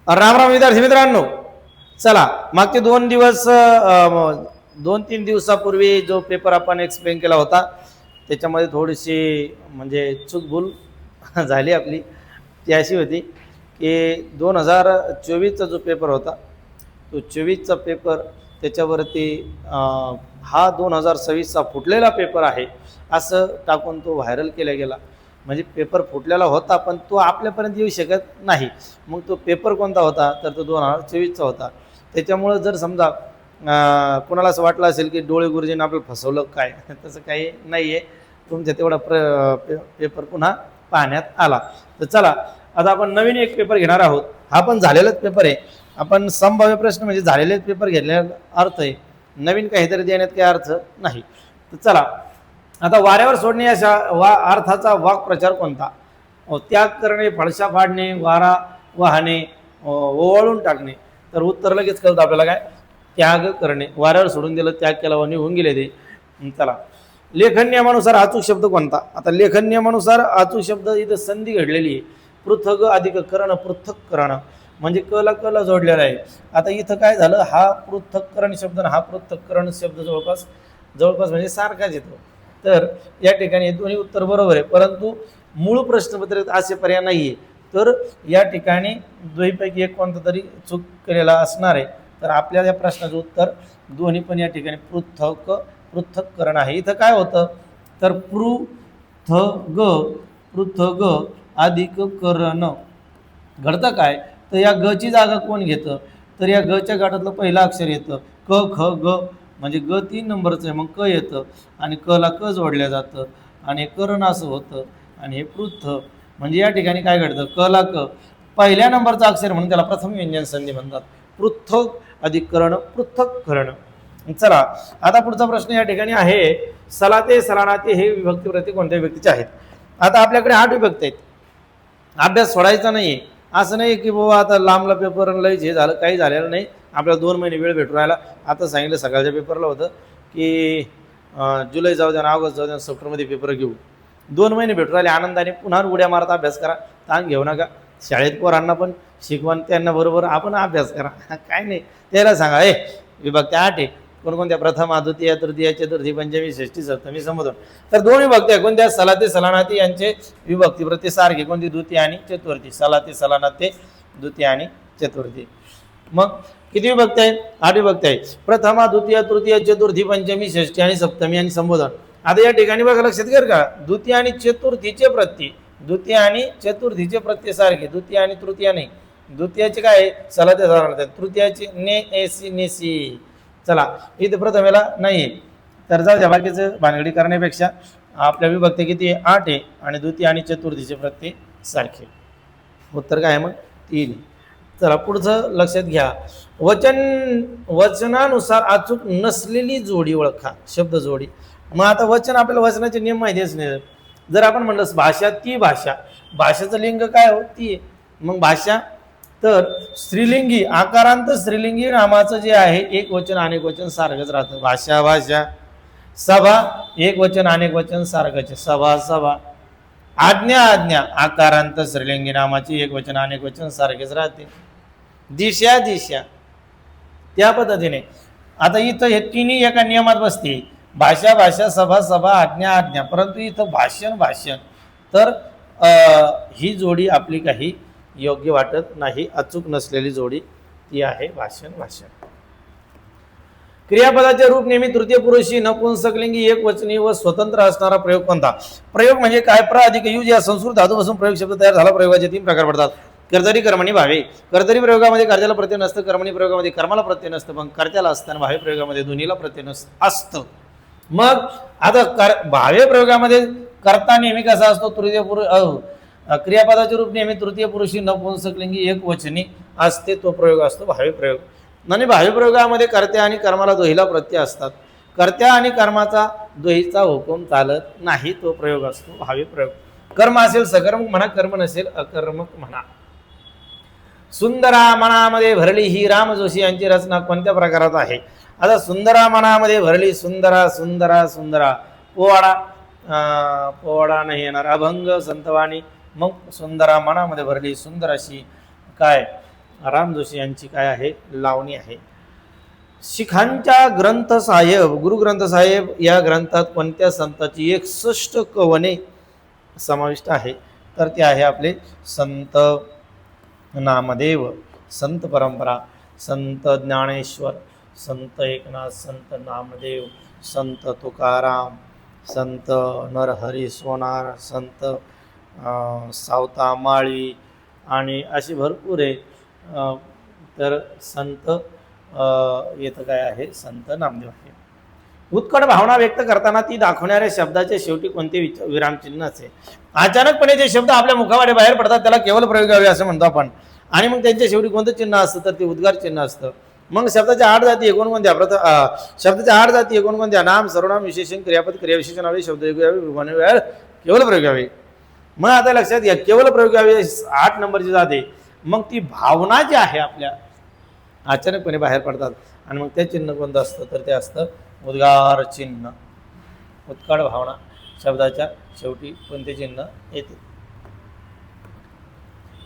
राम राम विद्यार्थी मित्रांनो, चला मागचे 2 दिवस 2-3 दिवसापूर्वी जो पेपर आपण एक्सप्लेन केला होता त्याच्यामध्ये थोडीशी म्हणजे चूकभूल झाली आपली. ती अशी होती की 2024चा जो पेपर होता तो 24चा पेपर त्याच्यावरती हा 2026चा फुटलेला पेपर आहे असं टाकून तो व्हायरल केला गेला. म्हणजे पेपर फुटलेला होता पण तो आपल्यापर्यंत येऊ शकत नाही. मग तो पेपर कोणता होता तर तो 2024चा होता. त्याच्यामुळं जर समजा कोणाला असं वाटलं असेल की डोळे गुरुजींना आपल्याला फसवलं काय, तसं काही नाही आहे. तुमच्या तेवढा पेपर पुन्हा पाहण्यात आला. तर चला आता आपण नवीन एक पेपर घेणार आहोत. हा पण झालेलाच पेपर आहे. आपण संभाव्य प्रश्न म्हणजे झालेलेच पेपर घेण्याचा अर्थ आहे, नवीन काहीतरी देण्यात काही अर्थ नाही. तर चला आता वाऱ्यावर सोडणे या अर्थाचा वाक्प्रचार कोणता? त्याग करणे, फळशा फाडणे, वारा वाहणे, ओवाळून टाकणे. तर उत्तर लगेच कळतं आपल्याला काय, त्याग करणे. वाऱ्यावर सोडून दिलं, त्याग केला व निघून गेले ते. चला लेखन नियमानुसार अचूक शब्द कोणता? आता लेखन नियमानुसार अचूक शब्द इथं संधी घडलेली आहे. पृथक अधिक करण, पृथक्करण म्हणजे कला जोडलेला आहे. आता इथं काय झालं, हा पृथक्करण शब्द हा पृथक्करण शब्द जवळपास म्हणजे सारखाच येतो. तर या ठिकाणी दोन्ही उत्तर बरोबर आहे, परंतु मूळ प्रश्नपत्रिकेत असे पर्याय नाही आहे. तर या ठिकाणी दोन्हीपैकी एक कोणता तरी चूक केलेला असणार आहे. तर आपल्या या प्रश्नाचं उत्तर दोन्ही पण या ठिकाणी पृथक्करण आहे. इथं काय होतं तर पृथग अधिक करण घडतं काय तर या गची जागा कोण घेतं तर या गच्या गाठातलं पहिलं अक्षर येतं क ख ग म्हणजे ग 3 नंबरचं आहे, मग क येतं आणि क ला क जोडलं जातं आणि करण असं होतं. आणि हे पृथ म्हणजे या ठिकाणी काय घडतं क ला क पहिल्या नंबरचं अक्षर म्हणून त्याला प्रथम व्यंजन संधी म्हणतात. पृथक अधिक करण, पृथक्करण. चला आता पुढचा प्रश्न या ठिकाणी आहे, सलाते सलानाते हे विभक्ती प्रत्येक कोणत्या विभक्तीचे आहेत? आता आपल्याकडे 8 विभक्ती आहेत. अभ्यास सोडायचा नाही. असं नाही की बाबा आता लांबला पेपर लयच हे झालं, काही झालेलं नाही. आपल्याला 2 महिने वेळ भेटून राहिला. आता सांगितलं सकाळच्या पेपरला होतं की जुलै जाऊ द्या, ऑगस्ट जाऊ द्या, सप्टेंबरमध्ये पेपर घेऊ. 2 महिने भेटून राहिले, आनंदाने पुन्हा उड्या मारत अभ्यास करा. ताण घेऊ नका. शाळेत पोरांना पण शिकवण त्यांना बरोबर आपण अभ्यास करा. काय नाही त्याला सांगा विभक्ती 8 आहे. कोणकोणत्या? प्रथमा, द्वितीय, तृतीय, चतुर्थी, पंचमी, षष्ठी, सप्तमी, संबोधन. तर 2 विभक्ती आहे. कोणत्या? सलाते सलानाते यांचे विभक्ती प्रत्यय सारखे. कोणती? द्वितीय आणि चतुर्थी. सलाते सलानाते द्वितीय आणि चतुर्थी. मग किती विभक्ती आहे? 8 विभक्ती आहे. प्रथमा, द्वितीय, तृतीय, चतुर्थी, पंचमी, षष्ठी आणि सप्तमी आणि संबोधन. आता या ठिकाणी बघा लक्षात घ्या का, द्वितीय आणि चतुर्थीचे प्रत्यय, द्वितीय आणि चतुर्थीचे प्रत्यय सारखे. द्वितीय आणि तृतीय नाही. द्वितीयाचे काय? सलाते सलानाते. तृतीयाचे ने एसी नेसी. चला इथे प्रथमेला नाही. तर जाऊ द्या, बाकीचं भानगडी करण्यापेक्षा आपल्या विभक्ती किती आहे? 8 आहे आणि द्वितीय आणि चतुर्थीचे प्रत्यय सारखे. उत्तर काय आहे मग? 3. चला पुढचं लक्षात घ्या, वचनानुसार अचूक नसलेली जोडी ओळखा. शब्द जोडी. मग आता वचन आपल्याला वचनाचे नियम माहितीच नाही. जर आपण म्हणलं भाषा, ती भाषा, भाषेचं लिंग काय हो? ती आहे. मग भाषा तर स्त्रीलिंगी आकारांत स्त्रीलिंगी नामाचं जे आहे एक वचन अनेक वचन सारखंच राहतं. भाषा भाषा. सभा एक वचन अनेक वचन सारखंच, सभा सभा. आज्ञा आज्ञा आकारांत स्त्रीलिंगी नामाची एक वचन अनेक वचन सारखेच राहते. दिशा दिशा त्या पद्धतीने. आता इथं हे तिन्ही एका नियमात बसते. भाषा भाषा, सभा सभा, आज्ञा आज्ञा. परंतु इथं भाषण भाषण. तर ही जोडी आपली काही योग्य वाटत नाही. अचूक नसलेली जोडी ती आहे भाषण भाषण. क्रियापदाचे रूप नेहमी तृतीय पुरुषी, नपुंसकलिंगी, एक वचनी व स्वतंत्र असणारा प्रयोग कोणता? प्रयोग म्हणजे काय? प्र अधिक युज या संस्कृत धातूपासून प्रयोग शब्द तयार झाला. प्रयोगाचे 3 प्रकार पडतात. कर्तरी, कर्मणी, भावे. कर्तरी प्रयोगामध्ये कर्त्याला प्रत्यय नसतं, कर्मणी प्रयोगामध्ये कर्माला प्रत्यय नसतं, पण कर्त्याला असतं. भावे प्रयोगामध्ये दोन्हीला प्रत्यय असतं. मग आता भावे प्रयोगामध्ये कर्ता नेहमी कसा असतो? तृतीय पुरुष. क्रियापदाचे रूप नेहमी तृतीय पुरुषी, नपुंसकलिंगी, एक वचनी असते. तो प्रयोग असतो भावे प्रयोग. आणि भावे प्रयोगामध्ये कर्त्या आणि कर्माला दोहीला प्रत्यय असतात. कर्त्या आणि कर्माचा दोहीचा हुकूम चालत नाही. तो प्रयोग असतो भावे प्रयोग. कर्म असेल सकर्मक म्हणा, कर्म नसेल अकर्मक म्हणा. सुंदरा मनामध्ये भरली ही राम जोशी यांची रचना कोणत्या प्रकारात आहे? आता सुंदरा मनामध्ये भरली, सुंदरा सुंदरा सुंदरा. पोवाडा पोवाडा नाही येणार. अभंग, संतवाणी. मग सुंदरा मनामध्ये भरली, सुंदर अशी काय राम जोशी यांची काय आहे, लावणी आहे. शिखांच्या ग्रंथ साहेब, गुरु ग्रंथ साहेब या ग्रंथात कोणत्या संतांची 61 कवने समाविष्ट आहे, तर ते आहे आपले संत नामदेव, संत परंपरा, संत ज्ञानेश्वर, संत एकनाथ, संत नामदेव, संत तुकाराम, संत नरहरी सोनार, संत सावता माळी आणि अशी भरपूर आहे. तर संत येतं काय आहे, संत नामदेव आहे. उत्कट भावना व्यक्त करताना ती दाखवणाऱ्या शब्दाच्या शेवटी कोणते विरामचिन्ह असे. अचानकपणे जे शब्द आपल्या मुखावाडे बाहेर पडतात त्याला केवळ प्रयोगावे असं म्हणतो आपण. आणि मग त्यांच्या शेवटी कोणतं चिन्ह असतं, तर ते उद्गार चिन्ह असतं. मग शब्दाच्या 8 जाती एकूण कोणत्या, शब्दाच्या 8 जाती एकूण कोणत्या, नाम, सर्वनाम, विशेषण, क्रियापद, क्रियाविशेषणावे, शब्द केवळ प्रयोगावे. मग आता लक्षात घ्या, केवळ प्रयोगावे 8 नंबरची जाते. मग ती भावना जी आहे आपल्या अचानकपणे बाहेर पडतात आणि मग ते चिन्ह कोणतं असतं, तर ते असतं उद्गार चिन्ह. उत्कट भावना शब्दाच्या शेवटी कोणते चिन्ह येते.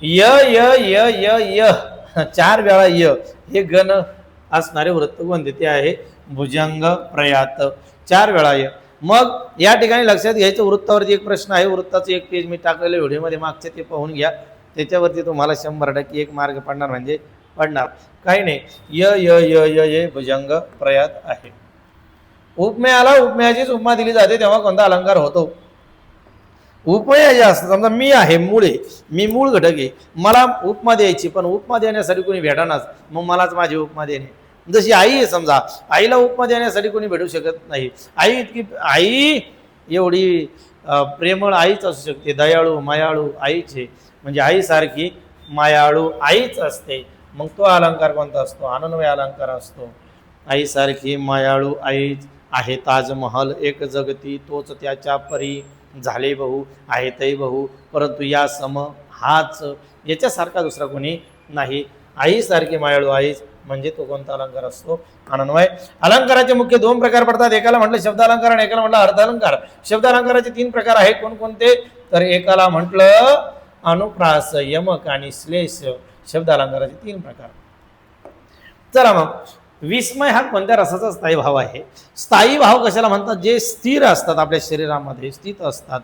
य य य य य 4 वेळा य हे गण असणारे वृत्त कोणते, ते आहे भुजंग प्रयात. 4 वेळा य. मग या ठिकाणी लक्षात घ्यायचं, वृत्तावरती एक प्रश्न आहे. वृत्ताचं एक पेज मी टाकलेलं व्हिडिओमध्ये मागचे, ते पाहून घ्या. त्याच्यावरती तुम्हाला 100% एक मार्क पडणार, म्हणजे पडणार काही नाही. य य य य य भुजंग प्रयात आहे. उपमेयाला उपमेयाचीच उपमा दिली जाते तेव्हा कोणता अलंकार होतो. उपमेय जे असतं, समजा मी आहे, मूळ आहे, मी मूळ घटक आहे, मला उपमा द्यायची, पण उपमा देण्यासाठी कोणी भेटानाच, मग मलाच माझी उपमा देणे. जशी आई आहे, समजा आईला उपमा देण्यासाठी कोणी भेटू शकत नाही. आई एवढी प्रेमळ आईच असू शकते, दयाळू मायाळू आईच आहे, म्हणजे आईसारखी मायाळू आईच असते. मग तो अलंकार कोणता असतो, अनन्वय अलंकार असतो. आईसारखी मायाळू आईच आहे ताजमहल एक जगती, तोच त्याच्या परी झाले बहु, आहे तै बहु, परंतु या सम हाच, याच्यासारखा दुसरा कोणी नाही. आईसारखी मायाळू आईच म्हणजे तो कोणता अलंकार असतो, अनन्वय. अलंकाराचे मुख्य 2 प्रकार पडतात. एकाला म्हटलं शब्द अलंकार आणि एकाला म्हटलं अर्थ अलंकार. शब्द अलंकाराचे 3 प्रकार आहेत. कोणकोणते, तर एकाला म्हटलं अनुप्रास, यमक आणि श्लेष. शब्द अलंकाराचे 3 प्रकार. चला मग, विस्मय हा कोणत्या रसाचा स्थायी भाव आहे. स्थायी भाव कशाला म्हणतात, जे स्थिर असतात, आपल्या शरीरामध्ये स्थित असतात,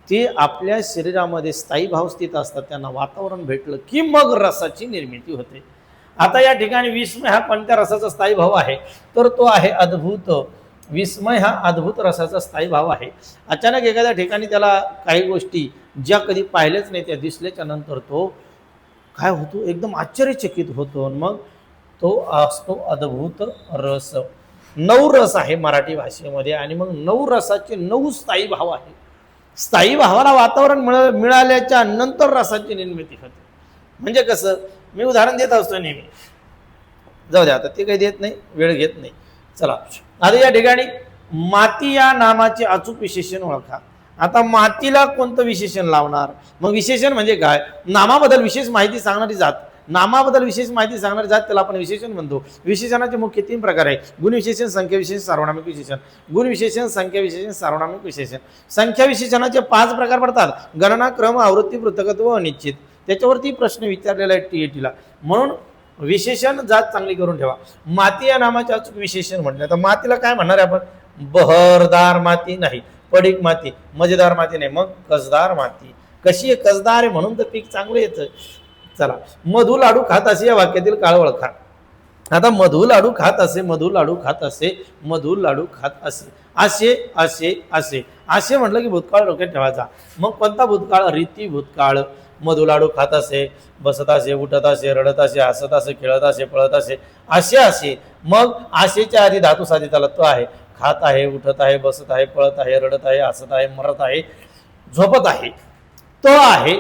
ते आपल्या शरीरामध्ये स्थायी भाव स्थित असतात. त्यांना वातावरण भेटलं की मग रसाची निर्मिती होते. आता या ठिकाणी विस्मय हा कोणत्या रसाचा स्थायी भाव आहे, तर तो आहे अद्भुत. विस्मय हा अद्भुत रसाचा स्थायी भाव आहे. अचानक एखाद्या ठिकाणी त्याला काही गोष्टी ज्या कधी पाहिल्याच नाही त्या दिसल्याच्या नंतर तो काय होतो, एकदम आश्चर्यचकित होतो. मग तो असतो अद्भुत रस. 9 रस आहे मराठी भाषेमध्ये आणि मग 9 रसाचे 9 स्थायी भाव आहे. स्थायी भावाला वातावरण मिळाल्याच्या नंतर रसाची निर्मिती होते. म्हणजे कसं, मी उदाहरण देत असतो नेहमी, जाऊ द्या आता ते काही देत नाही, वेळ घेत नाही. चला आता या ठिकाणी माती या नामाचे अचूक विशेषण ओळखा. आता मातीला कोणतं विशेषण लावणार, मग विशेषण म्हणजे काय, नामाबद्दल विशेष माहिती सांगणारी जात. नामाबद्दल विशेष माहिती सांगणारी जात त्याला आपण विशेषण म्हणतो. विशेषणाचे मुख्य 3 प्रकार आहे, गुणविशेषण, संख्या विशेषण, सार्वनामिक विशेषण. गुणविशेषण, संख्या विशेषण, सार्वनामिक विशेषण. संख्या विशेषणाचे 5 प्रकार पडतात, गणना, क्रम, आवृत्ती, पृथकत्व, अनिश्चित. त्याच्यावरती प्रश्न विचारलेला आहे टीएटीला, म्हणून विशेषण जात चांगली करून ठेवा. माती या नामाचे अचूक विशेषण म्हटलं तर मातीला काय म्हणणार आहे आपण, बहरदार माती नाही, पडीक माती, मजेदार माती नाही, मग कसदार माती. कशी आहे, कसदार आहे म्हणून तर पीक चांगलं येतं. चला, मधु लाडू खात असे या वाक्यातील काळ ओळखा. आता मधु लाडू खात असे, मधु लाडू खात असे, मधु लाडू खात असे, असे असे असे असे म्हटलं की भूतकाळ डोक्यात ठेवायचा. मग कोणता भूतकाळ, रीती भूतकाळ. मधु लाडू खात असे, बसत असे, उठत असे, रडत असे, हसत असे, खेळत असे, पळत असे, असे असे. मग आशेच्या आधी धातू साधित तत्व आहे. खात आहे, उठत आहे, बसत आहे, पळत आहे, रडत आहे, हसत आहे, मरत आहे, झोपत आहे. तो आहे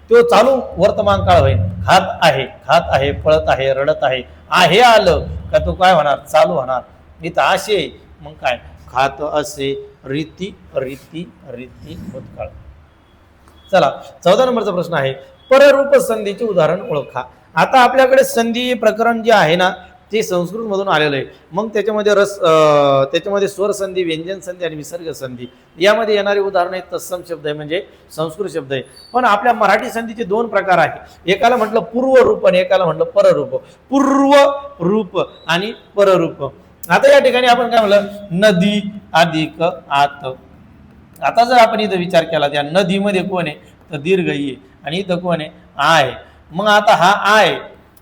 तो चालू वर्तमान काळ होईल. खात आहे, पळत आहे, रडत आहे आलं का तो काय होणार, चालू होणार. इथं असे, मग काय, खात असे, रीती रीती रीती भूतकाळ. चला 14 नंबरचा प्रश्न आहे, पररूप संधीचे उदाहरण ओळखा. आता आपल्याकडे संधी प्रकरण जे आहे ना, ते संस्कृतमधून आलेलं आहे. मग त्याच्यामध्ये त्याच्यामध्ये स्वर संधी, व्यंजन संधी आणि विसर्ग संधी यामध्ये येणारे उदाहरण आहेत तत्सम शब्द आहे, म्हणजे संस्कृत शब्द आहे. पण आपल्या मराठी संधीचे दोन प्रकार आहे, एकाला म्हटलं पूर्व रूप आणि एकाला म्हटलं पररूप. पूर्व रूप आणि पररूप. आता या ठिकाणी आपण काय म्हणलं, नदी अधिक आत. आता जर आपण इथं विचार केला, त्या नदीमध्ये कोण आहे तर दीर्घ ई आणि इथं कोण आहे आय. मग आता हा आय,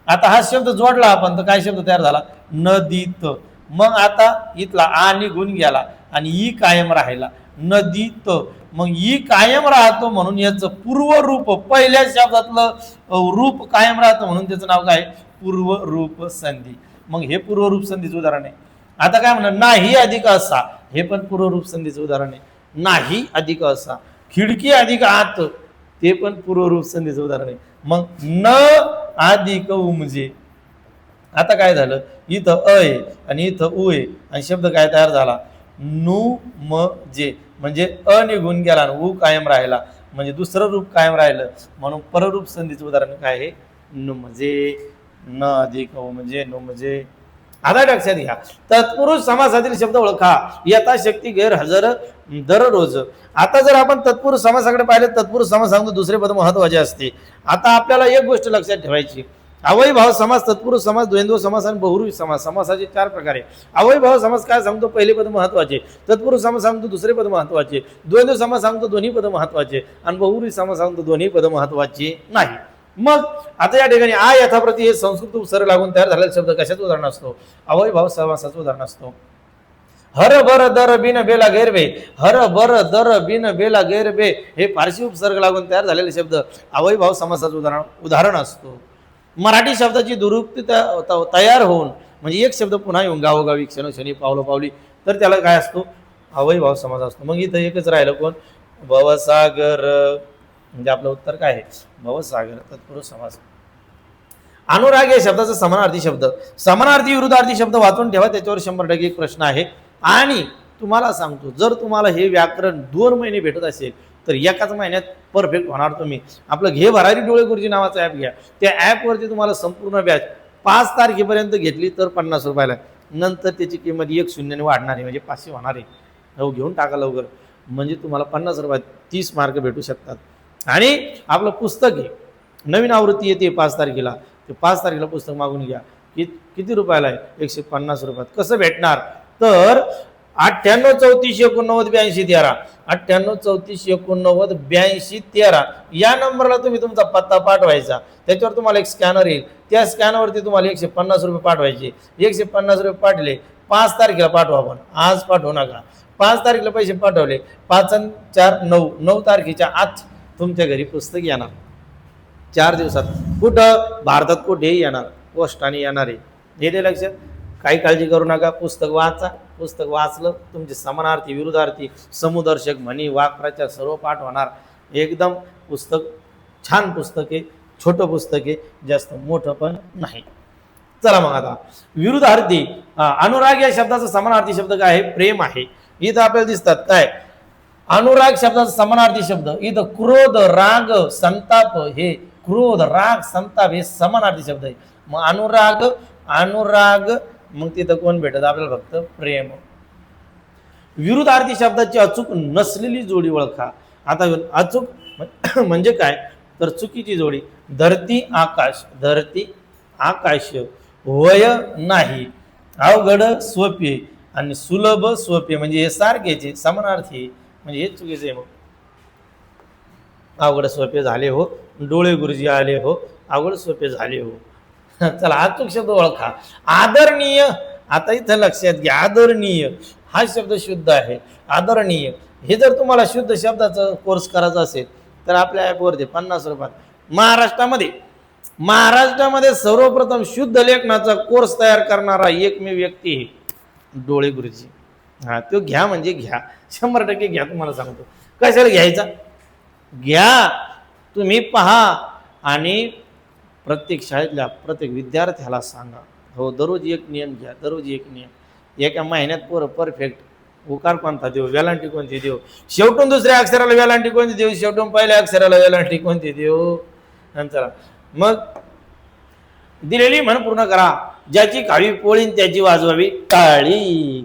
आता हा शब्द जोडला आपण तर काय शब्द तयार झाला, नदीत. मग आता इथला आ निघून गेला आणि ई कायम राहिला, नदीत. मग ई कायम राहतो म्हणून याचं पूर्व रूप, पहिल्या शब्दातलं रूप कायम राहतं म्हणून त्याचं नाव काय, पूर्व रूप संधी. मग हे पूर्व रूप संधीचं उदाहरण आहे. आता काय म्हणणार, नाही अधिक असा, हे पण पूर्व रूप संधीचं उदाहरण आहे. नाही अधिक असा, खिडकी अधिक आत, ते पण पूर्व रूप संधीचं उदाहरण आहे. मग न अधिक उमजे, आता काय झालं, इथं अ आहे आणि इथं उ आहे आणि शब्द काय तयार झाला, नु म जे, म्हणजे अ निघून गेला आणि उ कायम राहिला, म्हणजे दुसरं रूप कायम राहिलं. म्हणून पररूप संधीचं उदाहरण काय आहे, नुमजे, न अधिक उमजे, नुमजे. आता लक्षात घ्या, तत्पुरुष समासातील शब्द ओळखा, यथाशक्ती गैरहजर दररोज. आता जर आपण तत्पुरुष समासाकडे पाहिले, तत्पुरुष समास सांगतो दुसरे पद महत्वाचे असते. आता आपल्याला एक गोष्ट लक्षात ठेवायची, अवयभाव समास, तत्पुरुष समास, द्वंद्व समास आणि बहुरूपी समास. समासाचे 4 प्रकार आहे. अवयभाव समास काय सांगतो, पहिले पद महत्वाचे. तत्पुरुष समास सांगतो दुसरे पद महत्वाचे. द्वंद्व समास सांगतो दोन्ही पद महत्वाचे. आणि बहुरूपी समास सांगतो दोन्ही पद महत्वाचे नाही. मग आता या ठिकाणी आ यथाप्रती हे संस्कृत उपसर्ग लागून तयार झालेला शब्द कशाचं उदाहरण असतो, अवयभाव समासाचं उदाहरण असतो. हर बर दर बिन बेला गैरबे, हर बर दर बिन बेला गैरबे हे फारसी उपसर्ग लागून तयार झालेले शब्द अवयभाव समासाचं उदाहरण असतो. मराठी शब्दाची दुरुक्ती तयार होऊन, म्हणजे एक शब्द पुन्हा येऊन गावोगावी, क्षणोक्षणी, पावलोपावली, तर त्याला काय असतो, अवयभाव समास असतो. मग इथं एकच राहिलं कोण, भवसागर, म्हणजे आपलं उत्तर काय आहे, भवसागर, तत्पुरुष समास. अनुराग या शब्दाचा समानार्थी शब्द, समानार्थी विरुद्धार्थी शब्द वाचून ठेवा, त्याच्यावर 100% एक प्रश्न आहे. आणि तुम्हाला सांगतो, जर तुम्हाला हे व्याकरण 2 महिने भेटत असेल तर एकाच महिन्यात परफेक्ट होणार तुम्ही. आपलं घे भरारी डोळे गुरुजी नावाचं ॲप घ्या, त्या ॲपवरती तुम्हाला संपूर्ण बॅच 5 तारखेपर्यंत घेतली तर 50 रुपयाला, नंतर त्याची किंमत 1 शून्याने वाढणार आहे, म्हणजे 500 होणार आहे. हो, घेऊन टाका लवकर, म्हणजे तुम्हाला 50 रुपयात 30 मार्क भेटू शकतात. आणि आपलं पुस्तक आहे, नवीन आवृत्ती येते 5 तारखेला, ते 5 तारखेला पुस्तक मागून घ्या. किती रुपयाला आहे, 150 रुपयात. कसं भेटणार तर 98 34 89 82 13, 98 34 89 82 13 या नंबरला तुम्ही तुमचा पत्ता पाठवायचा. त्याच्यावर तुम्हाला एक स्कॅनर येईल, त्या स्कॅनरवरती तुम्हाला 150 रुपये पाठवायचे. 150 रुपये पाठवले, 5 तारखेला पाठवा, आपण आज पाठवू नका. 5 तारखेला पैसे पाठवले, 5 आणि 4 9, 9 तारखेच्या आत तुमच्या घरी पुस्तक येणार. 4 दिवसात. कुठं, भारतात कुठेही येणार, पोस्टाने येणार आहे. हे ते लक्षात, काही काळजी करू नका. पुस्तक वाचा, पुस्तक वाचलं तुमचे समानार्थी, विरुद्धार्थी, समुदर्शक, म्हणी, वाक्प्रचार सर्व पाठ होणार. एकदम पुस्तक छान पुस्तक आहे, छोटं पुस्तक आहे, जास्त मोठं पण नाही. चला मग आता विरुद्धार्थी. अनुराग या शब्दाचा समानार्थी शब्द काय आहे, प्रेम आहे. इथं आपल्याला दिसतात काय, अनुराग शब्दाचा समानार्थी शब्द इथं क्रोध, राग, संताप, हे क्रोध, राग, संताप हे समानार्थी शब्द आहे. मग अनुराग, अनुराग, मग तिथं कोण भेटत आपल्याला, फक्त प्रेम. विरुद्धार्थी शब्दाची अचूक नसलेली जोडी ओळखा. आता अचूक म्हणजे काय तर चुकीची जोडी. धरती आकाश, धरती आकाश, वय नाही, अवघड सोपे आणि सुलभ सोपे, म्हणजे हे सारखेचे समानार्थी, म्हणजे हे चुकीचे आहे. मग अवघड सोपे झाले हो, डोळे गुरुजी आले हो, अवघड सोपे झाले हो. चला अचूक शब्द ओळखा. आदरणीय, आता इथं लक्षात घ्या, आदरणीय हा शब्द शुद्ध आहे. आदरणीय हे जर तुम्हाला शुद्ध शब्दाचा कोर्स करायचा असेल तर आपल्या ॲपवरती 50 रुपयात महाराष्ट्रामध्ये सर्वप्रथम शुद्ध लेखनाचा कोर्स तयार करणारा एकमेव व्यक्ती आहे डोळे गुरुजी. हा, तो घ्या म्हणजे घ्या, 100% घ्या. तुम्हाला सांगतो कशाला घ्यायचा, घ्या तुम्ही, पहा आणि प्रत्येक शाळेतल्या प्रत्येक विद्यार्थ्याला सांगा. हो, दररोज एक नियम घ्या, दररोज एक नियम. एका महिन्यात पोरं परफेक्ट. उकार कोणता देऊ, वेलांटी कोणती देऊ, शेवटून दुसऱ्या अक्षराला वेलांटी कोणती देऊ, शेवटून पहिल्या अक्षराला वेलांटी कोणती देऊ, नंतर मग दिलेली म्हण पूर्ण करा. ज्याची खावी पोळी त्याची वाजवावी टाळी.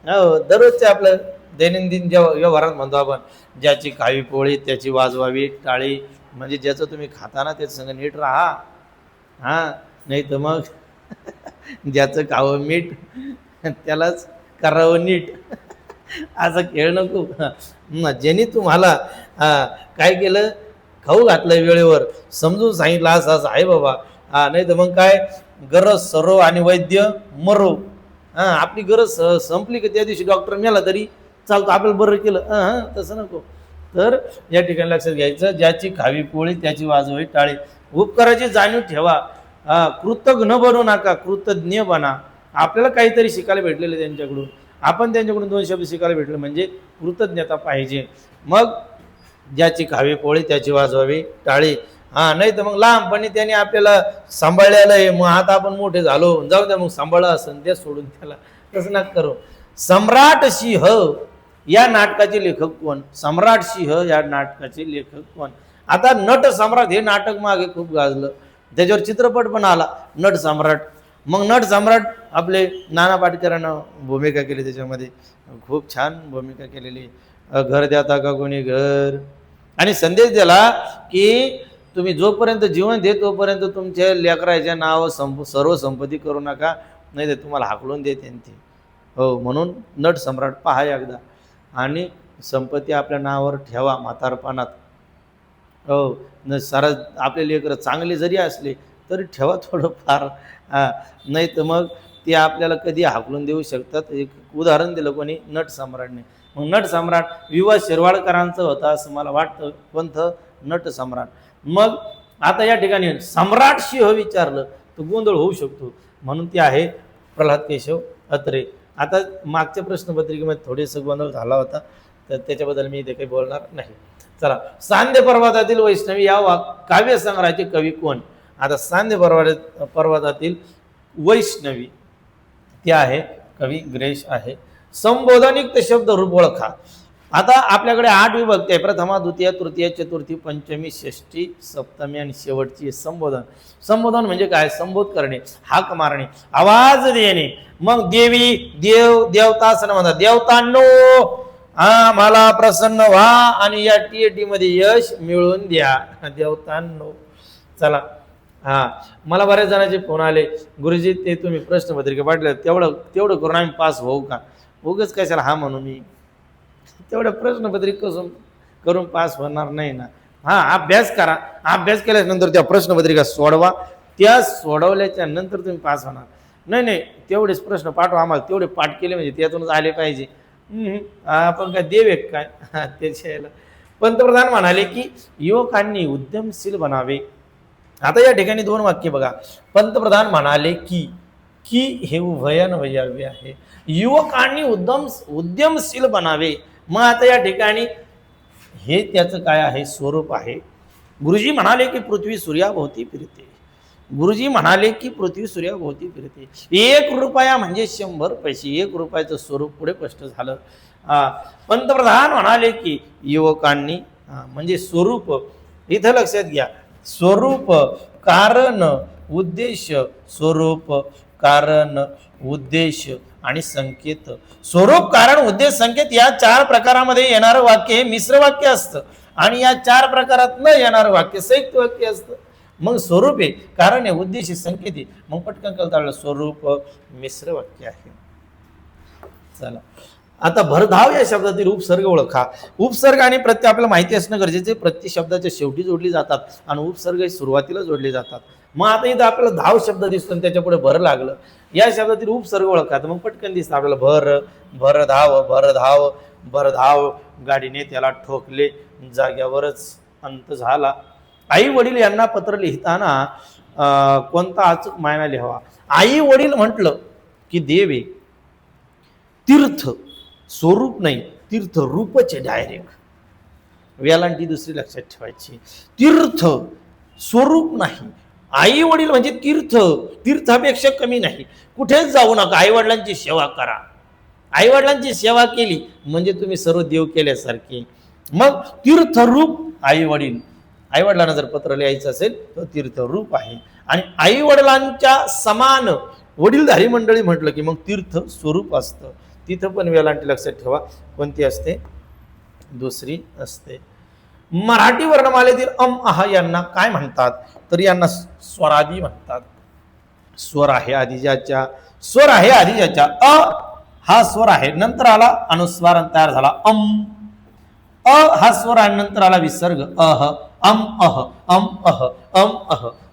हो, दररोजचे आपलं दैनंदिन व्यवहारात म्हणतो आपण, ज्याची खावी पोळी त्याची वाजवावी टाळी. म्हणजे ज्याचं तुम्ही खाताना त्याच संग नीट राहा. हा, नाही तर मग ज्याचं खावं मीठ त्यालाच करावं नीट. असं खेळ नको. ज्यांनी तुम्हाला काय केलं, खाऊ घातलं वेळेवर, समजून सांगितलं असं असं आहे बाबा. नाही तर मग काय, गरज सरो आणि वैद्य मरो. आपली गरज संपली की त्या दिवशी डॉक्टर मेला तरी चालतो, आपल्याला बरं केलं. तसं नको. तर या ठिकाणी लक्षात घ्यायचं, ज्याची खावी पोळी त्याची वाजवावी टाळी. उपकाराची जाणीव ठेवा. कृतज्ञ न बनू नका, कृतज्ञ बना. आपल्याला काहीतरी शिकायला भेटलेलं त्यांच्याकडून, आपण त्यांच्याकडून 2 शब्द शिकायला भेटले म्हणजे कृतज्ञता पाहिजे. मग ज्याची खावी पोळी त्याची वाजवावी टाळी. नाही तर मग लहानपणी त्याने आपल्याला सांभाळलेलं आहे, मग आता आपण मोठे झालो, जाऊ द्या मग सांभाळलं असं ते सोडून त्याला. तसं नका करू. सम्राट सिंह या नाटकाचे लेखक कोण? सम्राट सिंह या नाटकाचे लेखक कोण? आता नट सम्राट हे नाटक मागे खूप गाजलं, त्याच्यावर चित्रपट पण आला, नट सम्राट. मग नट सम्राट आपले नाना पाटेकरांना भूमिका केली, त्याच्यामध्ये खूप छान भूमिका केलेली. घर द्याता का कोणी घर, आणि संदेश दिला की तुम्ही जोपर्यंत जीवन दे तोपर्यंत तुमच्या लेकराच्या नाव सर्व संपत्ती करू नका, नाही तर तुम्हाला हाकलून देते ते. हो, म्हणून नट सम्राट पहा एकदा, आणि संपत्ती आपल्या नावावर ठेवा म्हातारपणात. हो, न सारा आपले लेकरं चांगले जरी असले तरी ठेवा थोडंफार. नाही तर मग ते आपल्याला कधी हाकलून देऊ शकतात. एक उदाहरण दिलं कोणी, नट सम्राटने. मग नट सम्राट विवा शिरवाडकरांचं होतं असं मला वाटतं. कोणतं? नट सम्राट. मग आता या ठिकाणी सम्राट सिंह विचारलं तर गोंधळ होऊ शकतो, म्हणून ते आहे प्रल्हाद केशव अत्रे. आता मागच्या प्रश्नपत्रिकेमध्ये थोडेसा गोंधळ झाला होता, तर त्याच्याबद्दल मी इथे काही बोलणार नाही. चला, सांध्य पर्वतातील वैष्णवी या काव्यसंग्रहाचे कवी कोण? आता सांध्य पर्वतातील वैष्णवी ते आहे कवी ग्रेश आहे. संबोधनिक्त शब्द रूप ओळखा. आता आपल्याकडे 8 विभक्ती आहे, प्रथमा द्वितीय तृतीय चतुर्थी पंचमी षष्ठी सप्तमी आणि शेवटची संबोधन. संबोधन म्हणजे काय? संबोध करणे, हाक मारणे, आवाज देणे. मग देवी, देव, देवता असं म्हणतात. देवतांनो मला प्रसन्न व्हा आणि या TAT मध्ये यश मिळवून द्या. देवतांनो. चला, मला बऱ्याच जणांचे फोन आले, गुरुजी ते तुम्ही प्रश्नपत्रिका पाठवल्या तेवढं करून आम्ही पास होऊ का? उगाच कशाला म्हणून मी तेवढ्या प्रश्नपत्रिका करून पास होणार नाही ना. अभ्यास करा, अभ्यास केल्यानंतर त्या प्रश्नपत्रिका सोडवा, त्या सोडवल्याच्या नंतर तुम्ही पास होणार. नाही तेवढेच प्रश्न पाठवा आम्हाला, तेवढे पाठ केले म्हणजे त्यातूनच आले पाहिजे. आपण काय देव एक काय? त्याच्या पंतप्रधान म्हणाले की युवकांनी उद्यमशील बनावे. आता या ठिकाणी 2 वाक्य बघा. पंतप्रधान म्हणाले की हे उभयान्वयावे आहे. युवकांनी उद्यमशील बनावे. मग आता या ठिकाणी हे त्याचं काय आहे? स्वरूप आहे. गुरुजी म्हणाले की पृथ्वी सूर्याभोवती फिरते. गुरुजी म्हणाले की पृथ्वी सूर्याभोवती फिरते. 1 रुपया म्हणजे 100 पैसे. 1 रुपयाचं स्वरूप पुढे स्पष्ट झालं. पंतप्रधान म्हणाले की युवकांनी म्हणजे स्वरूप. इथं लक्षात घ्या, स्वरूप, कारण, उद्देश. स्वरूप, कारण, उद्देश आणि संकेत. स्वरूप, कारण, उद्देश, संकेत या 4 प्रकारामध्ये येणारं वाक्य हे मिश्र वाक्य असतं, आणि या 4 प्रकारात न येणारं वाक्य संयुक्त वाक्य असतं. मग स्वरूप आहे, कारण आहे, उद्देश, संकेत आहे, मग पटकन कळतं स्वरूप मिश्र वाक्य आहे. चला, आता भरधाव या शब्दातील उपसर्ग ओळखा. उपसर्ग आणि प्रत्यय आपल्याला माहिती असणं गरजेचे. प्रत्यय शब्दाच्या शेवटी जोडली जातात आणि उपसर्ग सुरुवातीला जोडले जातात. मग आता इथं आपल्याला धाव शब्द दिसतो आणि त्याच्या पुढे भर लागलं. या शब्दातील उपसर्ग ओळखा, तर मग पटकन दिसतं आपल्याला भरधाव गाडीने त्याला ठोकले, जाग्यावरच अंत झाला. आई वडील यांना पत्र लिहिताना कोणता अचूक मायना लिहावा? आई वडील म्हटलं की देव आहे. तीर्थ स्वरूप नाही, तीर्थ रूपचे डायरेक्ट. वेलांटी दुसरी लक्षात ठेवायची. तीर्थ स्वरूप नाही. आई वडील म्हणजे तीर्थ, तीर्थापेक्षा कमी नाही. कुठेच जाऊ नका, आई वडिलांची सेवा करा. आई वडिलांची सेवा केली म्हणजे तुम्ही सर्व देव केल्यासारखे. मग तीर्थरूप आई वडील. आई वडिलांना जर पत्र लिहायचं असेल तर तीर्थरूप आहे. आणि आई वडिलांच्या समान वडीलधारी मंडळी म्हटलं की मग तीर्थ स्वरूप असतं, तिथं पण वेलांटी लक्षात ठेवा कोणती असते, दुसरी असते. मराठी वर्णमालेतील अह यांना काय म्हणतात, तर यांना स्वरादी म्हणतात. स्वर आहे आधी ज्याच्या, स्वर आहे आधी ज्याच्या, हा स्वर आहे, नंतर आला अनुस्वार तयार झाला हा स्वर आहे, नंतर आला विसर्ग अह, अह.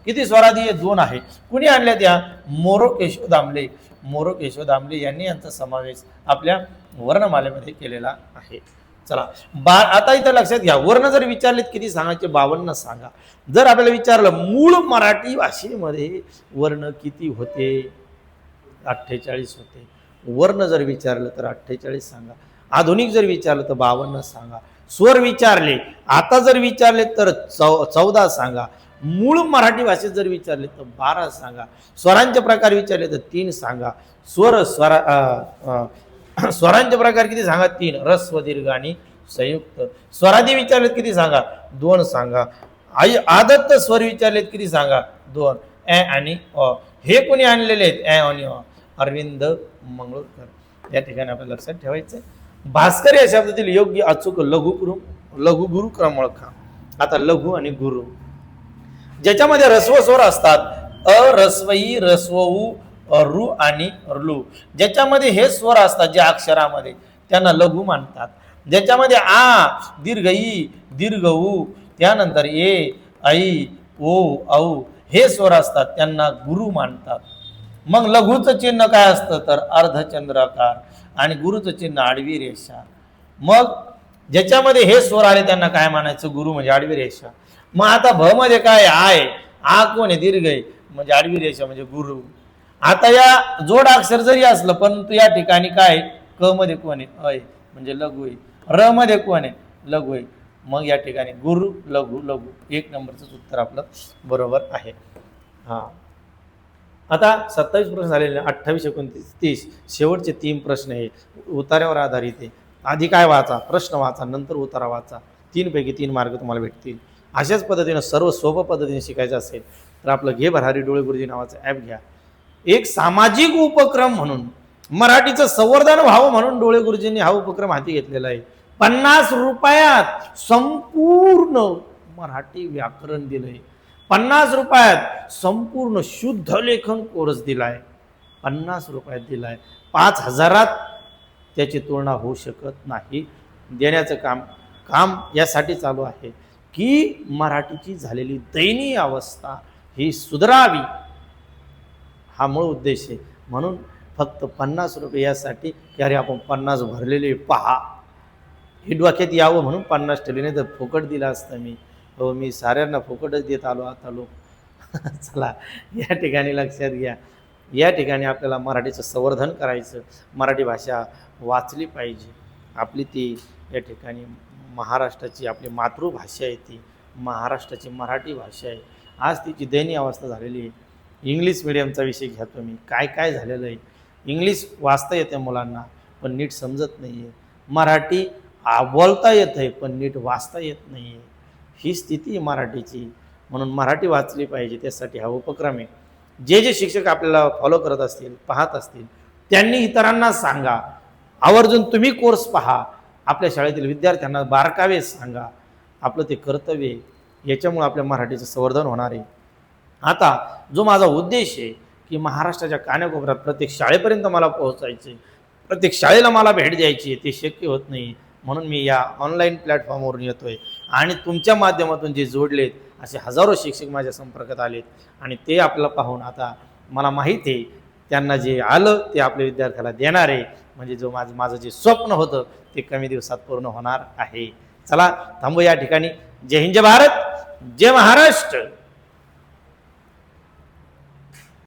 किती स्वरादी? 2 आहे. कुणी आणल्या त्या? मोरो केशव दामले यांनी यांचा समावेश आपल्या वर्णमालेमध्ये केलेला आहे. चला आता इथं लक्षात घ्या, वर्ण जर विचारलेत किती सांगायचे? 52 सांगा. जर आपल्याला विचारलं मूळ मराठी भाषेमध्ये वर्ण किती होते? 48 होते. वर्ण जर विचारलं तर 48 सांगा. आधुनिक जर विचारलं तर 52 सांगा. स्वर विचारले, आता जर विचारले तर 14 सांगा. मूळ मराठी भाषेत जर विचारले तर 12 सांगा. स्वरांचे प्रकार विचारले तर 3 सांगा. स्वरांचे प्रकार किती सांगा? 3. रस्व, दीर्घ आणि संयुक्त. स्वरादी विचारलेत किती सांगा? 2 सांगा. आदत्त स्वर विचारलेत किती सांगा? 2. ए आणि अ. हे कोणी आणलेले आहेत? ए आणि अ. अरविंद मंगळूरकर. या ठिकाणी आपल्याला लक्षात ठेवायचं. भास्कर या शब्दातील योग्य अचूक लघु गुरु क्रम ओळखा. आता लघु आणि गुरु, ज्याच्यामध्ये रस्व स्वर असतात, अ, रस्वई, रस्वऊ, रु आणि लू. ज्याच्यामध्ये हे स्वर असतात ज्या अक्षरामध्ये, त्यांना लघु मानतात. ज्याच्यामध्ये आ, दीर्घ ई, दीर्घ ऊ, त्यानंतर ए, ऐ, ओ, औ हे स्वर असतात, त्यांना गुरु मानतात. मग लघुचं चिन्ह काय असतं? तर अर्धचंद्राकार, आणि गुरुचं चिन्ह आडवी रेषा. मग ज्याच्यामध्ये हे स्वर आले त्यांना काय मानायचं? गुरु म्हणजे आडवी रेषा. मग आता भ मध्ये काय आहे? आ कोण आहे? दीर्घ आहे, म्हणजे आडवी रेषा म्हणजे गुरु. आता या जोड अक्षर जरी असलं, परंतु या ठिकाणी काय? क मध्ये कोण आहे? अय म्हणजे लघु आहे. र मध्ये कोण आहे? लघु आहे. मग या ठिकाणी गुरु, लघु, लघु. 1 नंबरचं उत्तर आपलं बरोबर आहे. हा, आता 27 प्रश्न झालेले, 28, 29, 30 शेवटचे 3 प्रश्न आहे, उतार्यावर आधारित आहे. आधी काय वाचा? प्रश्न वाचा, नंतर उतारा वाचा. 3 पैकी 3 मार्क तुम्हाला भेटतील. अशाच पद्धतीनं सर्व सोपं पद्धतीने शिकायचं असेल तर आपलं घे भरारी डोळे गुरुजी नावाचं ॲप घ्या. एक सामाजिक उपक्रम म्हणून, मराठीचं संवर्धन व्हावं म्हणून डोळे गुरुजींनी हा उपक्रम हाती घेतलेला आहे. 50 रुपयात संपूर्ण मराठी व्याकरण दिलंय. 50 रुपयात संपूर्ण शुद्ध लेखन कोर्स दिलाय. 50 रुपयात दिलाय. 5000 त्याची तुलना होऊ शकत नाही. देण्याचं काम यासाठी चालू आहे की मराठीची झालेली दयनीय अवस्था ही सुधारावी, हा मूळ उद्देश आहे. म्हणून फक्त 50 रुपये यासाठी की अरे आपण 50 भरलेले पहा, हे डोक्यात यावं म्हणून 50 ठेवले, नाही तर फुकट दिला असतं मी. हो, मी साऱ्यांना फुकटच देत आलो आता लोक. चला या ठिकाणी लक्षात घ्या, या ठिकाणी आपल्याला मराठीचं संवर्धन करायचं, मराठी भाषा वाचली पाहिजे. आपली ती या ठिकाणी महाराष्ट्राची आपली मातृभाषा आहे, ती महाराष्ट्राची मराठी भाषा आहे. आज तिची दयनीय अवस्था झालेली आहे. इंग्लिश मिडियमचा विषय घ्या तुम्ही, काय काय झालेलं आहे. इंग्लिश वाचता येते मुलांना पण नीट समजत नाही आहे. मराठी बोलता येत आहे पण नीट वाचता येत नाही आहे. ही स्थिती आहे मराठीची. म्हणून मराठी वाचली पाहिजे, त्यासाठी हा उपक्रम आहे. जे शिक्षक आपल्याला फॉलो करत असतील, पाहत असतील, त्यांनी इतरांना सांगा, आवर्जून तुम्ही कोर्स पहा, आपल्या शाळेतील विद्यार्थ्यांना बारकावे सांगा. आपलं ते कर्तव्य आहे. याच्यामुळे आपल्या मराठीचं संवर्धन होणार आहे. आता जो माझा उद्देश आहे की महाराष्ट्राच्या कानाकोपऱ्यात प्रत्येक शाळेपर्यंत मला पोहोचायचे, प्रत्येक शाळेला मला भेट द्यायची आहे, ते शक्य होत नाही. म्हणून मी या ऑनलाईन प्लॅटफॉर्मवरून येतोय आणि तुमच्या माध्यमातून जे जोडलेत असे हजारो शिक्षक माझ्या संपर्कात आलेत आणि ते आपल्याला पाहून आता मला माहीत आहे त्यांना जे आलं ते आपल्या विद्यार्थ्याला देणार आहे. म्हणजे जो माझं जे स्वप्न होतं ते कमी दिवसात पूर्ण होणार आहे. चला थांबू या ठिकाणी. जय हिंद, जय भारत, जय महाराष्ट्र.